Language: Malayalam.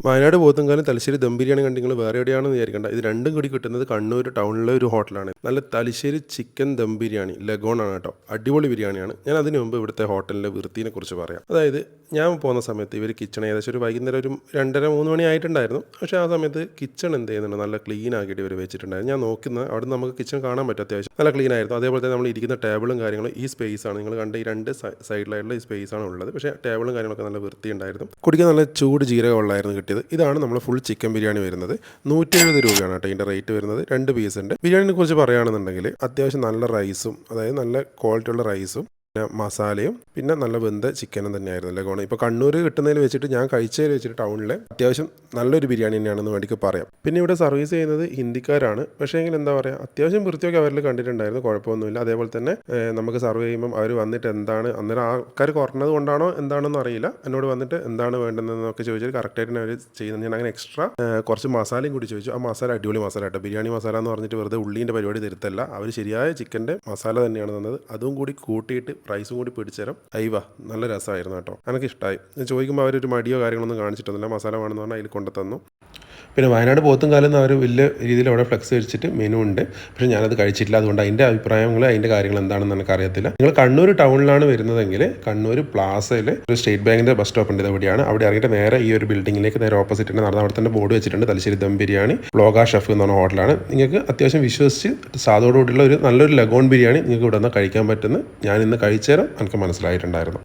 വയനാട് പോത്തുംകാലം തലശ്ശേരി ദം ബിരിയാണി കണ്ട് നിങ്ങൾ വേറെ എവിടെയാണെന്ന് വിചാരിക്കേണ്ട. ഇത് രണ്ടും കൂടി കിട്ടുന്നത് കണ്ണൂർ ടൗണിലെ ഒരു ഹോട്ടലാണ്. നല്ല തലശ്ശേരി ചിക്കൻ ദം ബിരിയാണി ലഗോൺ ആണ് കേട്ടോ. അടിപൊളി ബിരിയാണിയാണ്. ഞാൻ അതിന് മുമ്പ് ഇവിടുത്തെ ഹോട്ടലിൻ്റെ വൃത്തിനെ കുറിച്ച് പറയാം. അതായത് ഞാൻ പോകുന്ന സമയത്ത് ഇവർ കിച്ചൺ ഏകദേശം ഒരു വൈകുന്നേരം ഒരു 2:30-3 മണി ആയിട്ടുണ്ടായിരുന്നു. പക്ഷേ ആ സമയത്ത് കിച്ചൺ എന്ത് ചെയ്യുന്നുണ്ട്, നല്ല ക്ലീൻ ആക്കിയിട്ട് ഇവർ വെച്ചിട്ടുണ്ടായിരുന്നു. ഞാൻ നോക്കുന്ന അവിടെ നമുക്ക് കിച്ചൺ കാണാൻ പറ്റും, അത്യാവശ്യം നല്ല ക്ലീൻ ആയിരുന്നു. അതേപോലെ തന്നെ നമ്മൾ ഇരിക്കുന്ന ടേബിളും കാര്യങ്ങളും ഈ സ്പേസ് ആണ് നിങ്ങൾ കണ്ട ഈ രണ്ട് സൈഡിലായിട്ടുള്ള ഈ സ്പേസ് ആണ് ഉള്ളത്. പക്ഷേ ടേബിളും കാര്യങ്ങളൊക്കെ നല്ല വൃത്തി ഉണ്ടായിരുന്നു. കുടിക്കാൻ നല്ല ചൂട് ജീരകം ഉള്ളായിരുന്നു കിട്ടിയത്. ഇതാണ് നമ്മൾ ഫുൾ ചിക്കൻ ബിരിയാണി വരുന്നത്. 170 രൂപയാണ് കേട്ടോ ഇതിൻ്റെ റേറ്റ് വരുന്നത്. 2 പീസ് ഉണ്ട്. ബിരിയാണിനെ കുറിച്ച് പറയുകയാണെന്നുണ്ടെങ്കിൽ അത്യാവശ്യം നല്ല റൈസും, അതായത് നല്ല ക്വാളിറ്റി ഉള്ള റൈസും പിന്നെ മസാലയും പിന്നെ നല്ല വെന്ത ചിക്കനും തന്നെയായിരുന്നു ലഗോൺ. ഇപ്പോൾ കണ്ണൂർ കിട്ടുന്നതിൽ വെച്ചിട്ട് ഞാൻ കഴിച്ചതിൽ വെച്ചിട്ട് ടൗണിൽ അത്യാവശ്യം നല്ലൊരു ബിരിയാണി തന്നെയാണെന്ന് വേണ്ടിക്ക് പറയാം. പിന്നെ ഇവിടെ സർവീസ് ചെയ്യുന്നത് ഹിന്ദിക്കാരാണ്. പക്ഷേ എങ്കിൽ എന്താ പറയുക, അത്യാവശ്യം വൃത്തിയൊക്കെ അവരിൽ കണ്ടിട്ടുണ്ടായിരുന്നു, കുഴപ്പമൊന്നുമില്ല. അതേപോലെ തന്നെ നമുക്ക് സർവ് ചെയ്യുമ്പം അവർ വന്നിട്ട് എന്താണ് അന്നേരം ആൾക്കാർ കുറഞ്ഞത് കൊണ്ടാണോ എന്താണെന്ന് അറിയില്ല, എന്നോട് വന്നിട്ട് എന്താണ് വേണ്ടതെന്നൊക്കെ ചോദിച്ചാൽ കറക്റ്റായിട്ട് അവർ ചെയ്യുന്നത്. ഞാൻ അങ്ങനെ എക്സ്ട്രാ കുറച്ച് മസാലയും കൂടി ചോദിച്ചു. ആ മസാല അടിപൊളി മസാല കേട്ടോ. ബിരിയാണി മസാല എന്ന് പറഞ്ഞിട്ട് വെറുതെ ഉള്ളീൻ്റെ പരിപാടി തരുത്തല്ല, അവർ ശരിയായ ചിക്കൻ്റെ മസാല തന്നെയാണ് തന്നത്. അതും കൂടി കൂട്ടിയിട്ട് റൈസും കൂടി പിടിച്ചു തരാം. അയ്യവ നല്ല രസമായിരുന്നു കേട്ടോ. എനിക്ക് ഇഷ്ടമായി. ചോദിക്കുമ്പോൾ അവരൊരു മടിയോ കാര്യങ്ങളൊന്നും കാണിച്ചിട്ടൊന്നുമില്ല. മസാല വേണമെന്ന് പറഞ്ഞാൽ അതിൽ കൊണ്ടു തന്നു. പിന്നെ വയനാട് പോത്തുംകാലം എന്ന് അവർ വലിയ രീതിയിൽ അവിടെ ഫ്ലെക്സ് വെച്ചിട്ട് മെനു ഉണ്ട്. പക്ഷേ ഞാനത് കഴിച്ചിട്ടില്ല. അതുകൊണ്ട് അതിൻ്റെ അഭിപ്രായങ്ങൾ അതിൻ്റെ കാര്യങ്ങൾ എന്താണെന്ന് എനിക്ക് അറിയത്തില്ല. നിങ്ങൾ കണ്ണൂർ ടൗണിലാണ് വരുന്നതെങ്കിൽ കണ്ണൂർ പ്ലാസയിൽ ഒരു സ്റ്റേറ്റ് ബാങ്കിൻ്റെ ബസ് സ്റ്റോപ്പ് ഉണ്ട്. ഇവിടെയാണ്. അവിടെ ഇറങ്ങിയിട്ട് നേരെ ഈ ഒരു ബിൽഡിങ്ങിലേക്ക് നേരെ ഓപ്പോസിറ്റ് ഉണ്ട്. നടന്ന അവിടെ തന്നെ ബോർഡ് വെച്ചിട്ടുണ്ട് തലശ്ശേരി ദം ബിരിയാണി വ്ലോഗ ഷെഫ് എന്ന് പറഞ്ഞ ഹോട്ടലാണ്. നിങ്ങൾക്ക് അത്യാവശ്യം വിശ്വസിച്ച് സാധോടുകൂടിയുള്ള ഒരു നല്ലൊരു ലഗോൺ ബിരിയാണി നിങ്ങൾക്ക് ഇവിടെ നിന്ന് കഴിക്കാൻ പറ്റുന്ന ഞാൻ ഇന്ന് കഴിച്ചേരം എനിക്ക് മനസ്സിലായിട്ടുണ്ടായിരുന്നു.